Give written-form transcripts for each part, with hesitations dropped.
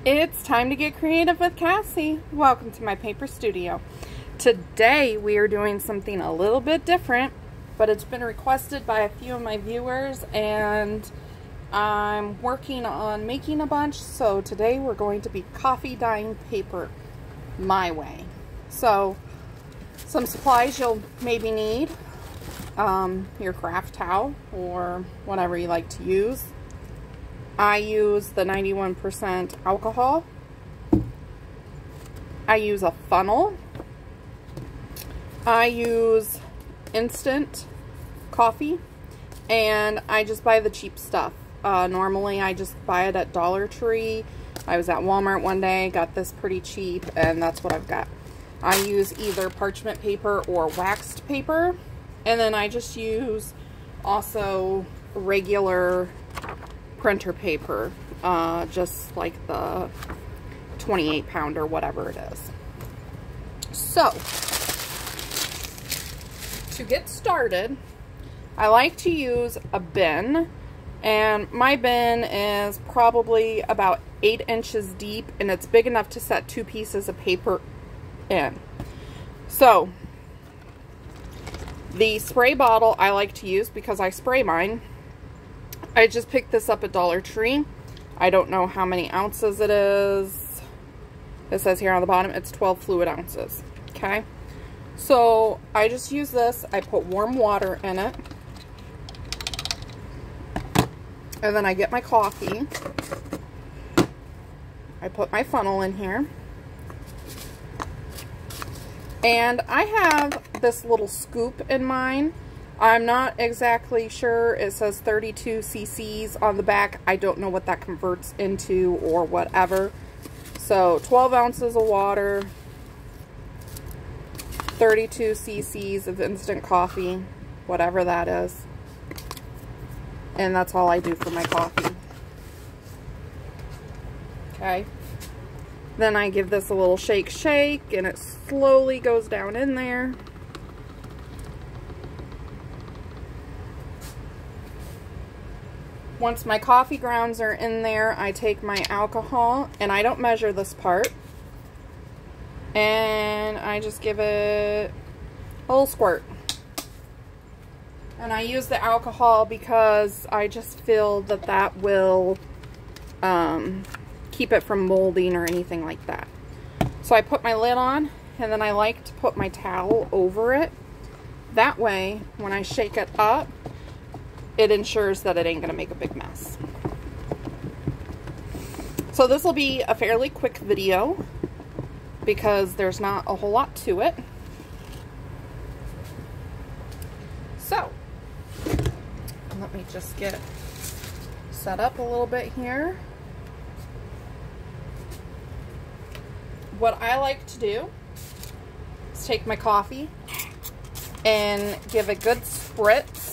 It's time to get creative with Cassie. Welcome to my paper studio. Today we are doing something a little bit different, but it's been requested by a few of my viewers and I'm working on making a bunch. So today we're going to be coffee dyeing paper my way. So some supplies you'll maybe need, your craft towel or whatever you like to use. I use the 91% alcohol. I use a funnel. I use instant coffee, and I just buy the cheap stuff. Normally I just buy it at Dollar Tree. I was at Walmart one day, got this pretty cheap, and that's what I've got. I use either parchment paper or waxed paper, and then I just use also regular printer paper, just like the 28 pound or whatever it is. So to get started, I like to use a bin, and my bin is probably about 8 inches deep, and it's big enough to set 2 pieces of paper in. So the spray bottle I like to use because I spray mine. I just picked this up at Dollar Tree. I don't know how many ounces it is. It says here on the bottom it's 12 fluid ounces. Okay, so I just use this. I put warm water in it, and then I get my coffee. I put my funnel in here, and I have this little scoop in mine. I'm not exactly sure. It says 32 cc's on the back. I don't know what that converts into or whatever. So 12 ounces of water, 32 cc's of instant coffee, whatever that is. And that's all I do for my coffee. Okay. Then I give this a little shake, and it slowly goes down in there. Once my coffee grounds are in there, I take my alcohol, and I don't measure this part, and I just give it a little squirt. And I use the alcohol because I just feel that that will keep it from molding or anything like that. So I put my lid on, and then I like to put my towel over it. That way, when I shake it up, it ensures that it ain't gonna make a big mess. So this will be a fairly quick video because there's not a whole lot to it. So let me just get set up a little bit here. What I like to do is take my coffee and give a good spritz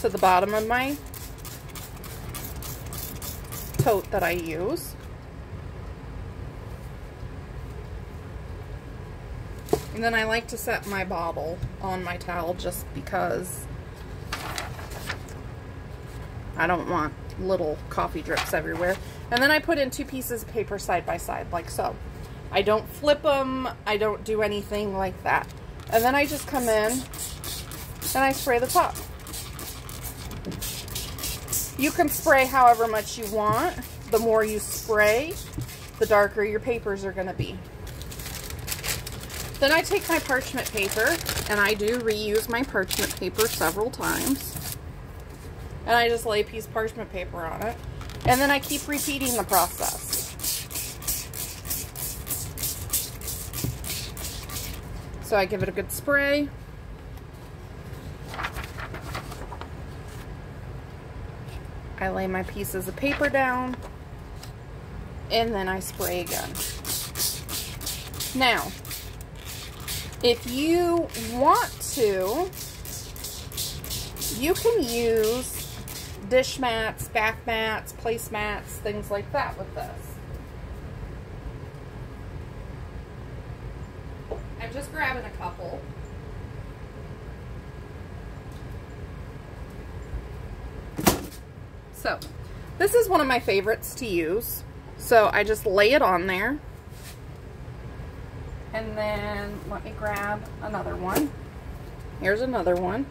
to the bottom of my tote that I use. And then I like to set my bottle on my towel just because I don't want little coffee drips everywhere. And then I put in 2 pieces of paper side by side, like so. I don't flip them, I don't do anything like that. And then I just come in and I spray the top. You can spray however much you want. The more you spray, the darker your papers are going to be. Then I take my parchment paper, and I do reuse my parchment paper several times. And I just lay a piece of parchment paper on it. And then I keep repeating the process. So I give it a good spray. I lay my pieces of paper down, and then I spray again. Now, if you want to, you can use dish mats, bath mats, placemats, things like that with this. I'm just grabbing a couple. So, this is one of my favorites to use. So I just lay it on there. And then let me grab another one. Here's another one.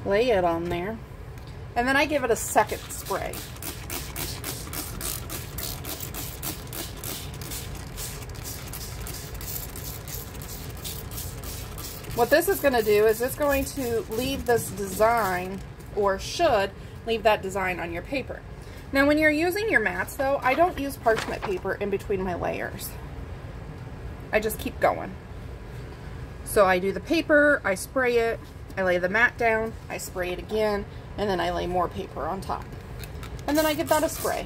Lay it on there. And then I give it a second spray. What this is going to do is it's going to leave this design, or should leave that design on your paper. Now when you're using your mats though, I don't use parchment paper in between my layers. I just keep going. So I do the paper, I spray it, I lay the mat down, I spray it again, and then I lay more paper on top. And then I give that a spray.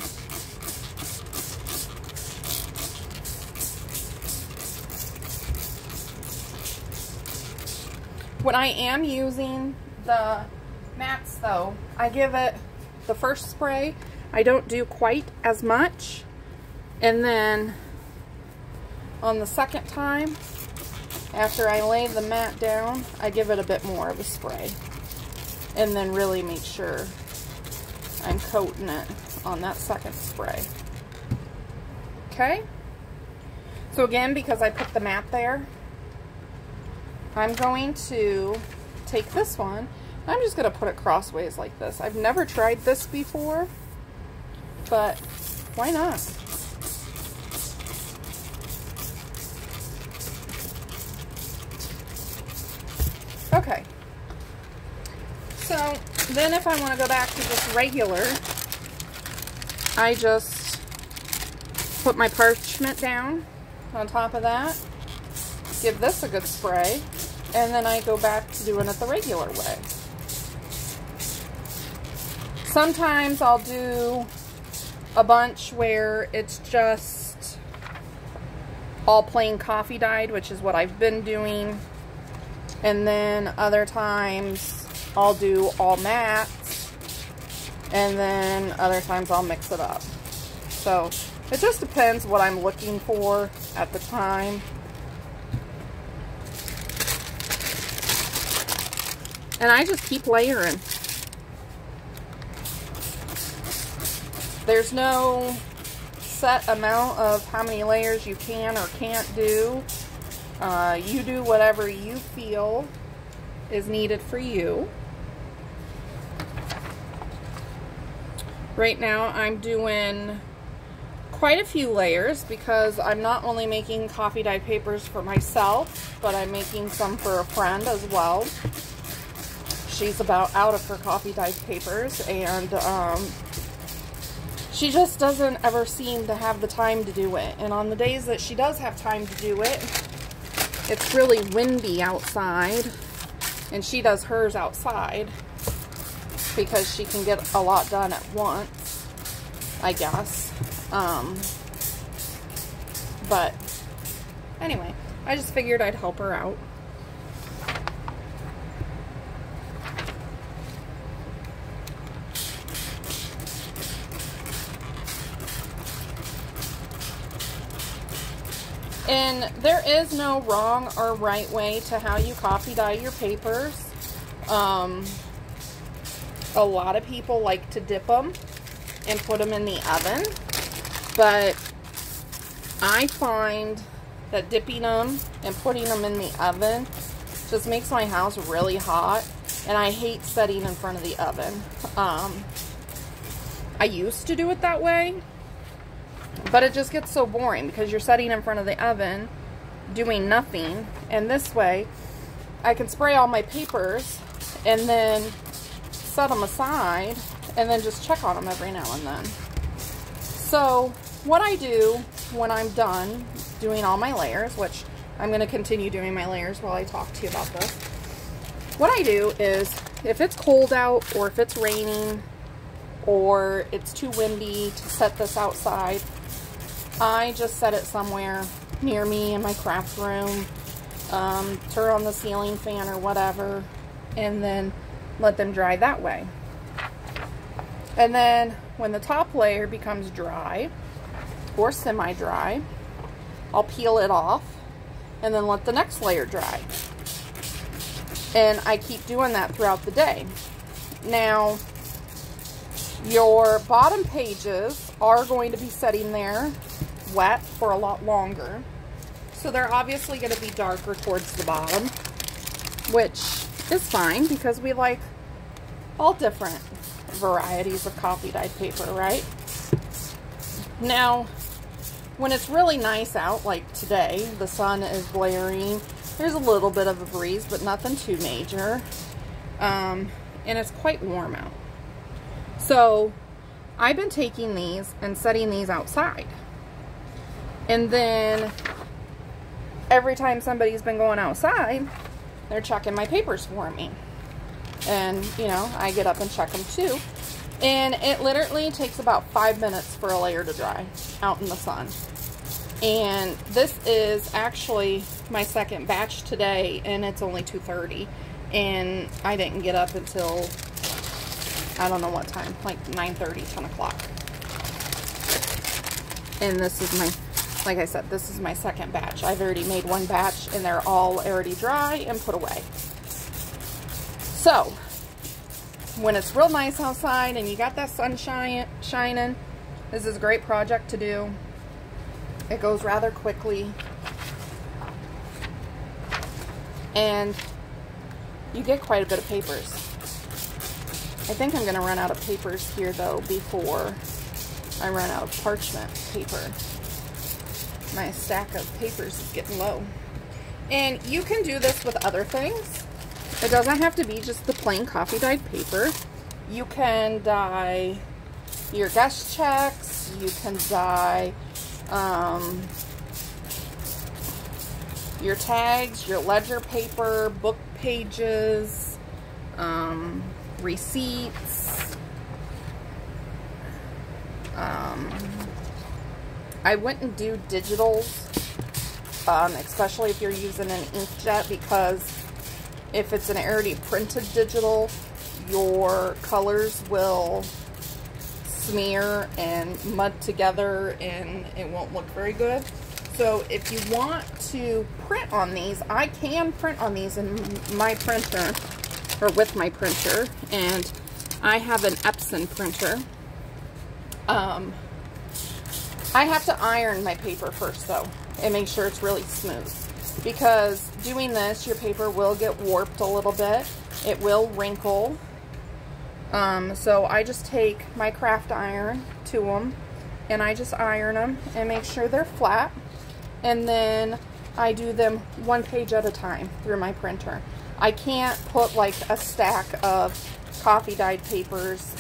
When I am using the mats though, I give it the first spray. I don't do quite as much. And then on the second time, after I lay the mat down, I give it a bit more of a spray. And then really make sure I'm coating it on that second spray. Okay? So again, because I put the mat there, I'm going to take this one. I'm just going to put it crossways like this. I've never tried this before, but why not? Okay, so then if I want to go back to just regular, I just put my parchment down on top of that, give this a good spray, and then I go back to doing it the regular way. Sometimes I'll do a bunch where it's just all plain coffee dyed, which is what I've been doing. And then other times I'll do all mattes, and then other times I'll mix it up. So it just depends what I'm looking for at the time. And I just keep layering. There's no set amount of how many layers you can or can't do. You do whatever you feel is needed for you. Right now I'm doing quite a few layers because I'm not only making coffee dye papers for myself, but I'm making some for a friend as well. She's about out of her coffee dye papers, and she just doesn't ever seem to have the time to do it. And on the days that she does have time to do it, it's really windy outside, and she does hers outside because she can get a lot done at once, I guess. But anyway, I just figured I'd help her out. And there is no wrong or right way to how you coffee dye your papers. A lot of people like to dip them and put them in the oven, but I find that dipping them and putting them in the oven just makes my house really hot, and I hate setting in front of the oven. I used to do it that way, but it just gets so boring because you're sitting in front of the oven doing nothing. And this way I can spray all my papers and then set them aside and then just check on them every now and then. So what I do when I'm done doing all my layers, which I'm going to continue doing my layers while I talk to you about this, what I do is if it's cold out or if it's raining or it's too windy to set this outside, I just set it somewhere near me in my craft room, turn on the ceiling fan or whatever, and then let them dry that way. And then when the top layer becomes dry or semi-dry, I'll peel it off and then let the next layer dry. And I keep doing that throughout the day. Now, your bottom pages are going to be sitting there wet for a lot longer. So they're obviously going to be darker towards the bottom, which is fine because we like all different varieties of coffee dyed paper, right? Now, when it's really nice out, like today, the sun is blaring, there's a little bit of a breeze, but nothing too major, and it's quite warm out. So I've been taking these and setting these outside, and then every time somebody's been going outside, they're checking my papers for me. And, you know, I get up and check them too. And it literally takes about 5 minutes for a layer to dry out in the sun. And this is actually my second batch today, and it's only 2:30. And I didn't get up until, I don't know what time, like 9:30, 10 o'clock. And this is my, like I said, this is my second batch. I've already made one batch, and they're all already dry and put away. So, when it's real nice outside and you got that sun shining, this is a great project to do. It goes rather quickly. And you get quite a bit of papers. I think I'm going to run out of papers here, though, before I run out of parchment paper. My stack of papers is getting low. And you can do this with other things. It doesn't have to be just the plain coffee dyed paper. You can dye your guest checks. You can dye your tags, your ledger paper, book pages, receipts. I wouldn't do digitals, especially if you're using an inkjet, because if it's an already printed digital, your colors will smear and mud together and it won't look very good. So if you want to print on these, I can print on these in my printer, or with my printer, and I have an Epson printer. I have to iron my paper first, though, and make sure it's really smooth, because doing this, your paper will get warped a little bit. It will wrinkle. So I just take my craft iron to them, and I just iron them and make sure they're flat. And then I do them one page at a time through my printer. I can't put like a stack of coffee dyed papers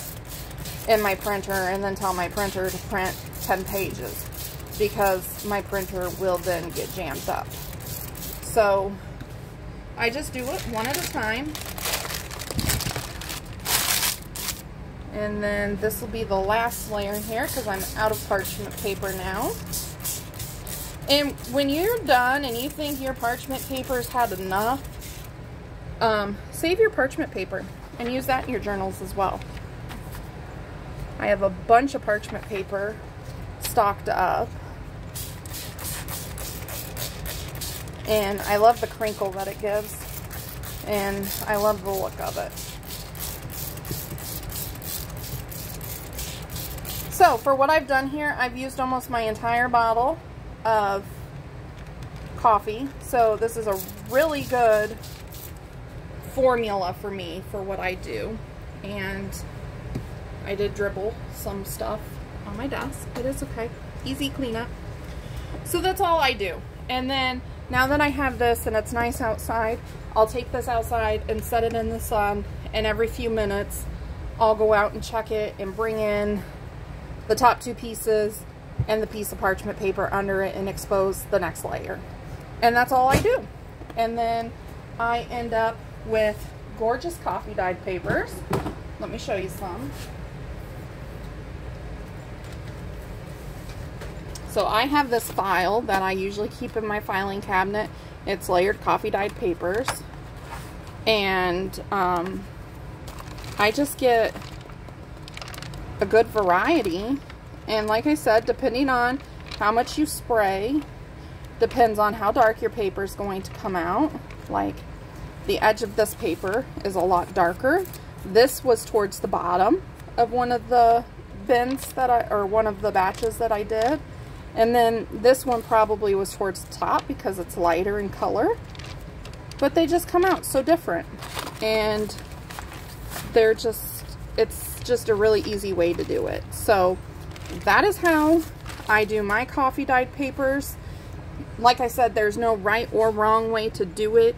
in my printer and then tell my printer to print 10 pages, because my printer will then get jammed up. So I just do it one at a time. And then this will be the last layer here, because I'm out of parchment paper now. And when you're done and you think your parchment paper's had enough, save your parchment paper and use that in your journals as well. I have a bunch of parchment paper stocked up. And I love the crinkle that it gives. And I love the look of it. So for what I've done here, I've used almost my entire bottle of coffee. So this is a really good formula for me for what I do. And I did dribble some stuff on my desk, but it's okay. Easy cleanup. So that's all I do. And then now that I have this and it's nice outside, I'll take this outside and set it in the sun, and every few minutes I'll go out and check it and bring in the top two pieces and the piece of parchment paper under it and expose the next layer. And that's all I do. And then I end up with gorgeous coffee dyed papers. Let me show you some. So I have this file that I usually keep in my filing cabinet. It's layered coffee dyed papers. And I just get a good variety. And like I said, depending on how much you spray, depends on how dark your paper is going to come out. Like the edge of this paper is a lot darker. This was towards the bottom of one of the bins that or one of the batches that I did. And then this one probably was towards the top because it's lighter in color. But they just come out so different. And they're just, it's just a really easy way to do it. So that is how I do my coffee dyed papers. Like I said, there's no right or wrong way to do it.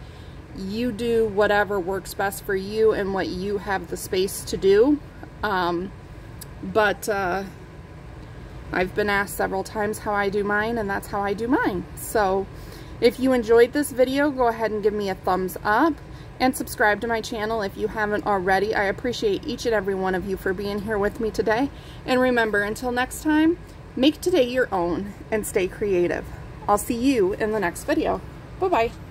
You do whatever works best for you and what you have the space to do. But I've been asked several times how I do mine, and that's how I do mine. So if you enjoyed this video, go ahead and give me a thumbs up and subscribe to my channel if you haven't already. I appreciate each and every one of you for being here with me today. And remember, until next time, make today your own and stay creative. I'll see you in the next video. Bye-bye.